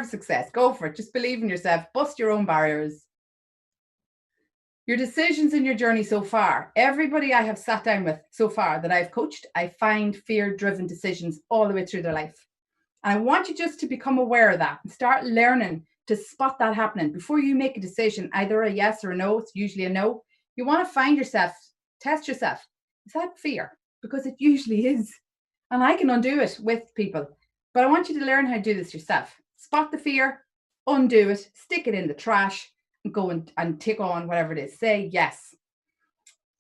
success. Go for it. Just believe in yourself. Bust your own barriers. Your decisions in your journey so far. Everybody I have sat down with so far that I've coached, I find fear-driven decisions all the way through their life. And I want you just to become aware of that and start learning to spot that happening before you make a decision, either a yes or a no. It's usually a no. You want to find yourself, test yourself. Is that fear? Because it usually is. And I can undo it with people. But I want you to learn how to do this yourself. Spot the fear, undo it, stick it in the trash, and go and take on whatever it is. Say yes.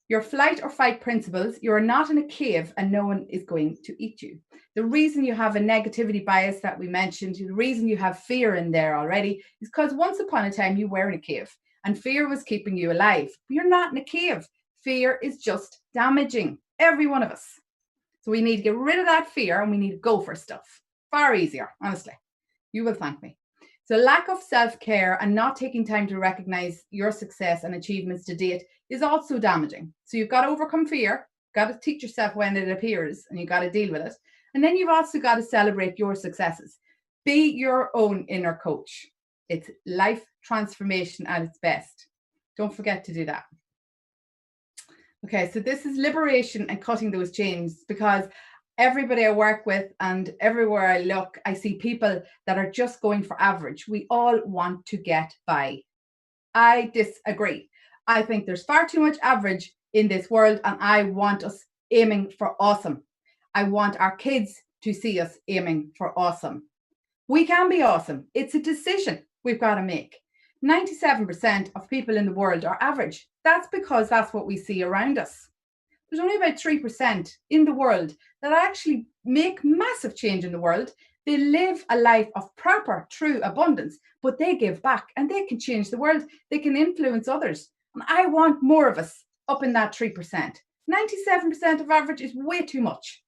Your flight or fight principles, you're not in a cave and no one is going to eat you. The reason you have a negativity bias that we mentioned, the reason you have fear in there already is because once upon a time you were in a cave and fear was keeping you alive. But you're not in a cave. Fear is just damaging every one of us. So we need to get rid of that fear and we need to go for stuff. Far easier, honestly. You will thank me. So lack of self-care and not taking time to recognize your success and achievements to date is also damaging. So you've got to overcome fear, got to teach yourself when it appears, and you've got to deal with it. And then you've also got to celebrate your successes. Be your own inner coach. It's life transformation at its best. Don't forget to do that. Okay, so this is liberation and cutting those chains, because everybody I work with and everywhere I look, I see people that are just going for average. We all want to get by. I disagree. I think there's far too much average in this world, and I want us aiming for awesome. I want our kids to see us aiming for awesome. We can be awesome. It's a decision we've got to make. 97% of people in the world are average. That's because that's what we see around us. There's only about 3% in the world that actually make massive change in the world. They live a life of proper, true abundance, but they give back and they can change the world. They can influence others. And I want more of us up in that 3%. 97% of average is way too much.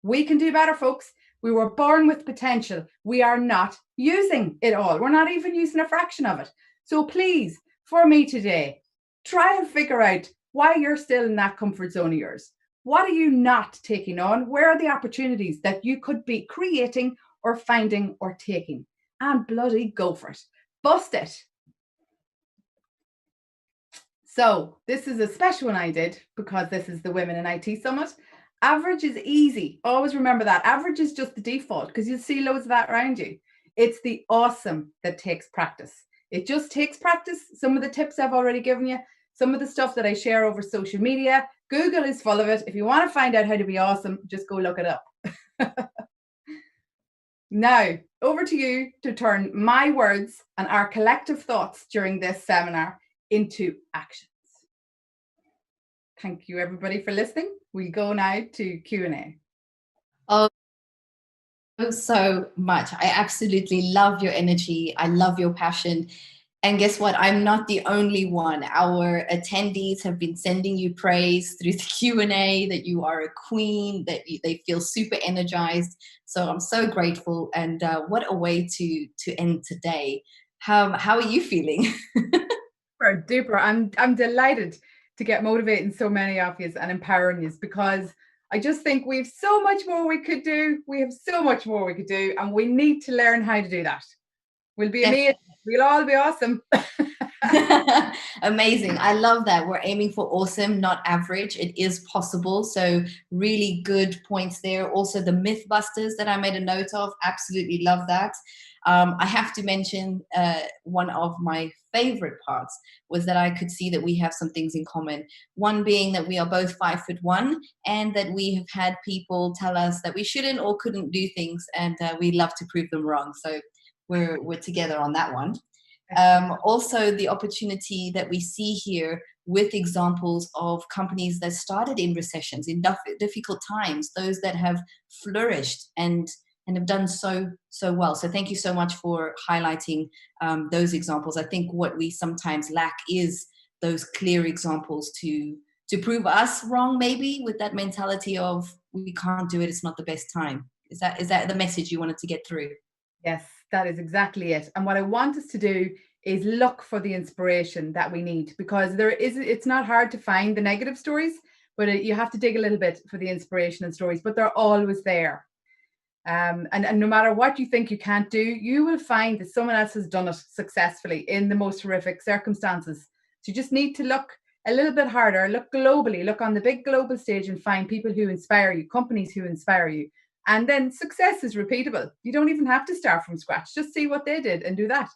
We can do better, folks. We were born with potential. We are not using it all. We're not even using a fraction of it. So please, for me today, try and figure out why you're still in that comfort zone of yours. What are you not taking on? Where are the opportunities that you could be creating or finding or taking? And bloody go for it. Bust it. So this is a special one I did because this is the Women in IT Summit. Average is easy. Always remember that. Average is just the default because you'll see loads of that around you. It's the awesome that takes practice. It just takes practice. Some of the tips I've already given you, some of the stuff that I share over social media, Google is full of it. If you want to find out how to be awesome, just go look it up. Now, over to you to turn my words and our collective thoughts during this seminar into actions. Thank you, everybody, for listening. We'll go now to Q&A. Oh, so much. I absolutely love your energy. I love your passion. And guess what? I'm not the only one. Our attendees have been sending you praise through the Q&A that you are a queen, that they feel super energized. So I'm so grateful. And what a way to end today. How are you feeling? Super duper. I'm delighted to get motivating so many of you and empowering you, because I just think we have so much more we could do. We have so much more we could do, and we need to learn how to do that. We'll be amazing. We'll all be awesome. Amazing. I love that. We're aiming for awesome, not average. It is possible. So really good points there. Also the Mythbusters that I made a note of. Absolutely love that. I have to mention one of my favorite parts was that I could see that we have some things in common. One being that we are both 5'1", and that we have had people tell us that we shouldn't or couldn't do things, and we love to prove them wrong. So we're together on that one. Also, the opportunity that we see here with examples of companies that started in recessions, in difficult times, those that have flourished and have done so well. So thank you so much for highlighting those examples. I think what we sometimes lack is those clear examples to prove us wrong, maybe, with that mentality of we can't do it, it's not the best time. Is that the message you wanted to get through? Yes, that is exactly it. And what I want us to do is look for the inspiration that we need, because it's not hard to find the negative stories, but you have to dig a little bit for the inspiration and stories, but they're always there. And no matter what you think you can't do, you will find that someone else has done it successfully in the most horrific circumstances. So you just need to look a little bit harder, look globally, look on the big global stage and find people who inspire you, companies who inspire you. And then success is repeatable. You don't even have to start from scratch. Just see what they did and do that.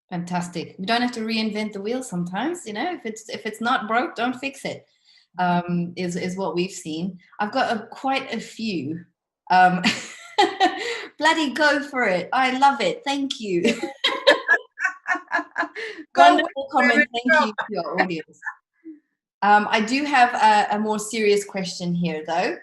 Fantastic. We don't have to reinvent the wheel sometimes, you know, if it's not broke, don't fix it, is what we've seen. I've got quite a few. Bloody go for it. I love it. Thank you. Wonderful comment. Thank you to your audience. I do have a more serious question here, though.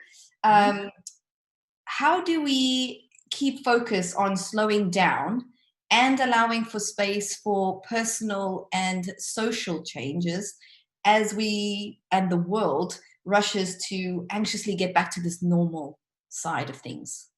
How do we keep focus on slowing down and allowing for space for personal and social changes as we and the world rushes to anxiously get back to this normal side of things?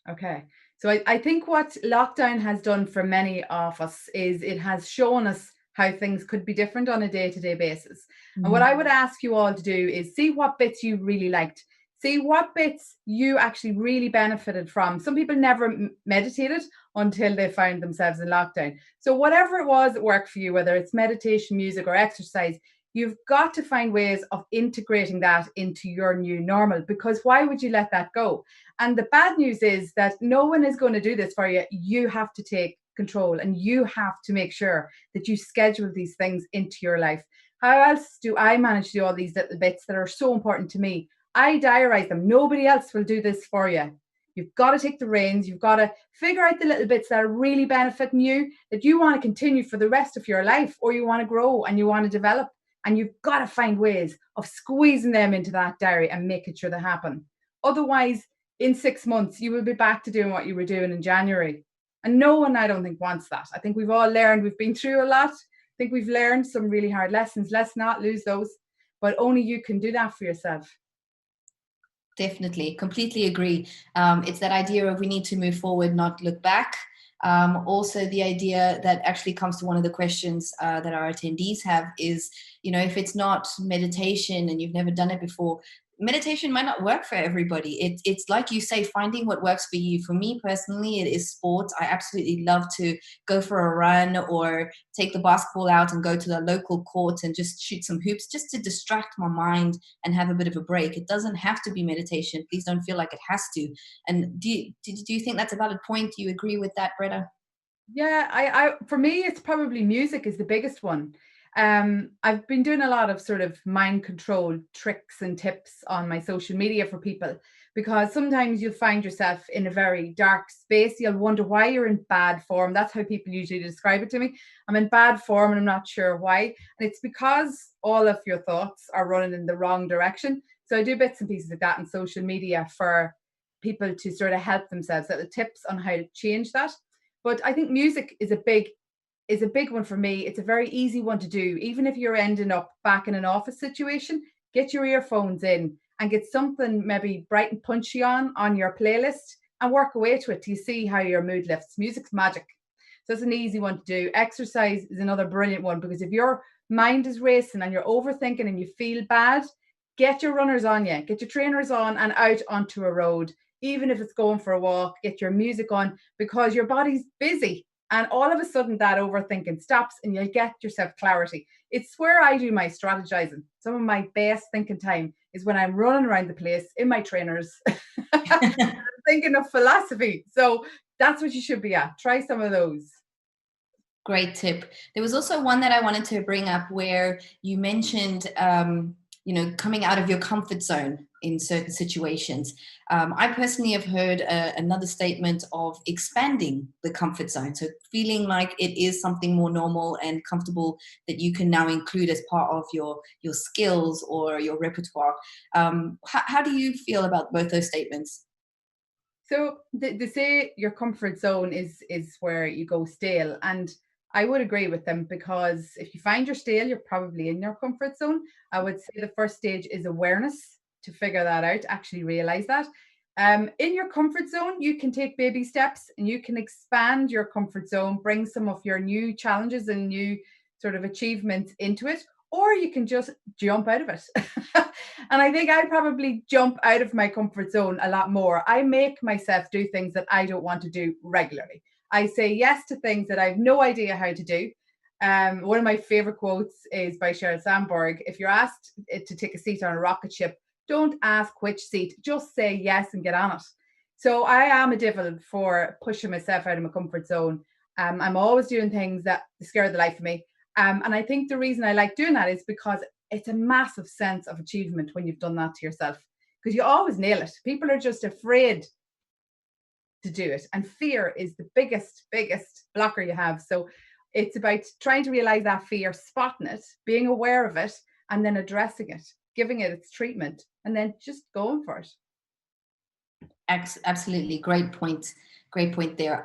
Okay. So I think what lockdown has done for many of us is it has shown us how things could be different on a day-to-day basis. Mm-hmm. And what I would ask you all to do is see what bits you really liked. See what bits you actually really benefited from. Some people never meditated until they found themselves in lockdown. So whatever it was that worked for you, whether it's meditation, music, or exercise, you've got to find ways of integrating that into your new normal, because why would you let that go? And the bad news is that no one is going to do this for you. You have to take control, and you have to make sure that you schedule these things into your life. How else do I manage to do all these little bits that are so important to me? I diarize them. Nobody else will do this for you. You've got to take the reins. You've got to figure out the little bits that are really benefiting you, that you want to continue for the rest of your life, or you want to grow and you want to develop. And you've got to find ways of squeezing them into that diary and making sure they happen. Otherwise, in 6 months, you will be back to doing what you were doing in January. And no one, I don't think, wants that. I think we've all learned, we've been through a lot. I think we've learned some really hard lessons. Let's not lose those. But only you can do that for yourself. Definitely. Completely agree. It's that idea of we need to move forward, not look back. Also, the idea that actually comes to one of the questions that our attendees have is, you know, if it's not meditation and you've never done it before, meditation might not work for everybody. It's like you say, finding what works for you. For me personally, it is sports. I absolutely love to go for a run or take the basketball out and go to the local court and just shoot some hoops, just to distract my mind and have a bit of a break. It doesn't have to be meditation. Please don't feel like it has to. And do you think that's a valid point? Do you agree with that, Breda? Yeah, I for me, it's probably music is the biggest one. I've been doing a lot of sort of mind control tricks and tips on my social media for people, because sometimes you'll find yourself in a very dark space. You'll wonder why you're in bad form. That's how people usually describe it to me. I'm in bad form and I'm not sure why. And it's because all of your thoughts are running in the wrong direction. So I do bits and pieces like that on social media for people to sort of help themselves, little tips on how to change that. But I think music is a big one for me. It's a very easy one to do. Even if you're ending up back in an office situation, get your earphones in and get something maybe bright and punchy on your playlist and work away to it till you see how your mood lifts. Music's magic. So it's an easy one to do. Exercise is another brilliant one, because if your mind is racing and you're overthinking and you feel bad, get your runners on you, get your trainers on and out onto a road. Even if it's going for a walk, get your music on, because your body's busy. And all of a sudden that overthinking stops and you'll get yourself clarity. It's where I do my strategizing. Some of my best thinking time is when I'm running around the place in my trainers, thinking of philosophy. So that's what you should be at. Try some of those. Great tip. There was also one that I wanted to bring up where you mentioned, coming out of your comfort zone in certain situations. I personally have heard another statement of expanding the comfort zone. So feeling like it is something more normal and comfortable that you can now include as part of your skills or your repertoire. How do you feel about both those statements? So they say your comfort zone is where you go stale. And I would agree with them, because if you find you're stale, you're probably in your comfort zone. I would say the first stage is awareness, to figure that out, actually realize that. In your comfort zone, you can take baby steps and you can expand your comfort zone, bring some of your new challenges and new sort of achievements into it. or you can just jump out of it. And I think I probably jump out of my comfort zone a lot more. I make myself do things that I don't want to do regularly. I say yes to things that I have no idea how to do. One of my favorite quotes is by Sheryl Sandberg. If you're asked to take a seat on a rocket ship, don't ask which seat, just say yes and get on it. So I am a devil for pushing myself out of my comfort zone. I'm always doing things that scare the life of me. And I think the reason I like doing that is because it's a massive sense of achievement when you've done that to yourself, because you always nail it. People are just afraid to do it. And fear is the biggest blocker you have. So it's about trying to realize that fear, spotting it, being aware of it, and then addressing it, giving it its treatment, and then just going for it. Absolutely. Great point there.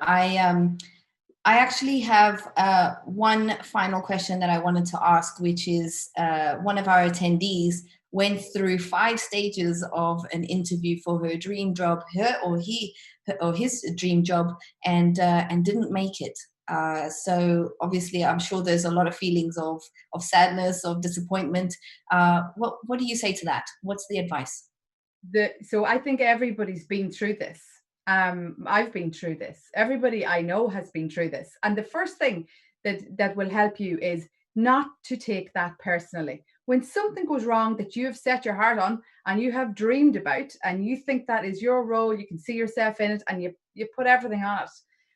I actually have one final question that I wanted to ask, which is one of our attendees went through 5 stages of an interview for her dream job, his dream job, and didn't make it. So obviously, I'm sure there's a lot of feelings of sadness, of disappointment. What do you say to that? What's the advice? So I think everybody's been through this. I've been through this. Everybody I know has been through this. And the first thing that will help you is not to take that personally. When something goes wrong that you have set your heart on and you have dreamed about, and you think that is your role, you can see yourself in it, and you put everything on it.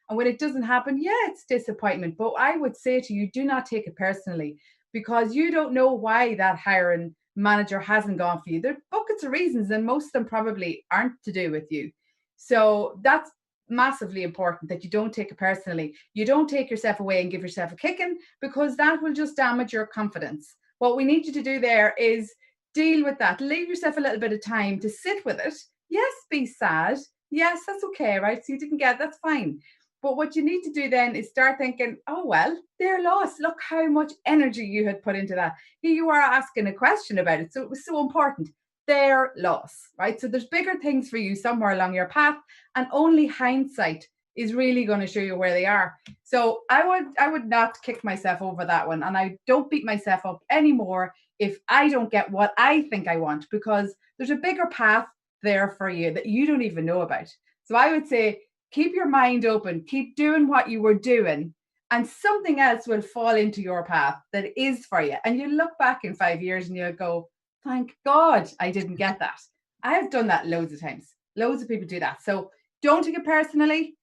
And when it doesn't happen, yeah, it's disappointment. But I would say to you, do not take it personally, because you don't know why that hiring manager hasn't gone for you. There are buckets of reasons, and most of them probably aren't to do with you. So that's massively important, that you don't take it personally. You don't take yourself away and give yourself a kicking, because that will just damage your confidence. What we need you to do there is deal with that. Leave yourself a little bit of time to sit with it. Yes, be sad. Yes, that's okay, right? So you didn't get, that's fine. But what you need to do then is start thinking, oh, well, they're lost. Look how much energy you had put into that. Here you are asking a question about it. So it was so important. Their loss, right? So there's bigger things for you somewhere along your path, and only hindsight is really going to show you where they are. So I would not kick myself over that one, and I don't beat myself up anymore if I don't get what I think I want, because there's a bigger path there for you that you don't even know about. So I would say, keep your mind open, keep doing what you were doing, and something else will fall into your path that is for you. And you look back in 5 years and you'll go, thank God I didn't get that. I have done that loads of times. Loads of people do that. So don't take it personally.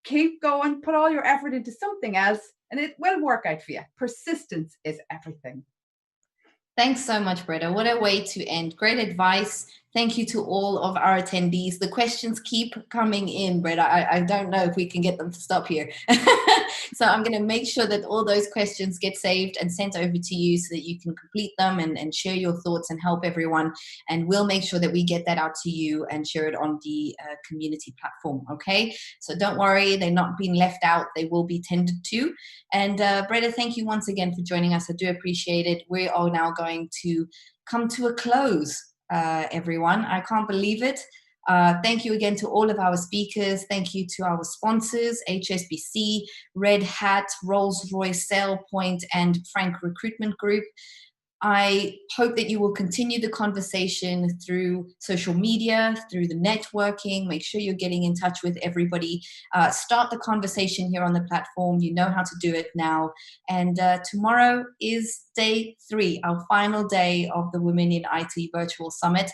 Keep going. Put all your effort into something else, and it will work out for you. Persistence is everything. Thanks so much, Breda. What a way to end. Great advice. Thank you to all of our attendees. The questions keep coming in, Breda. I don't know if we can get them to stop here. So I'm going to make sure that all those questions get saved and sent over to you so that you can complete them and share your thoughts and help everyone. And we'll make sure that we get that out to you and share it on the community platform. Okay. So don't worry. They're not being left out. They will be tended to. And Breda, thank you once again for joining us. I do appreciate it. We are now going to come to a close. Everyone, I can't believe it. Thank you again to all of our speakers. Thank you to our sponsors, HSBC, Red Hat, Rolls-Royce, SailPoint, and Frank Recruitment Group. I hope that you will continue the conversation through social media, through the networking. Make sure you're getting in touch with everybody. Start the conversation here on the platform. You know how to do it now. And tomorrow is day 3, our final day of the Women in IT Virtual Summit.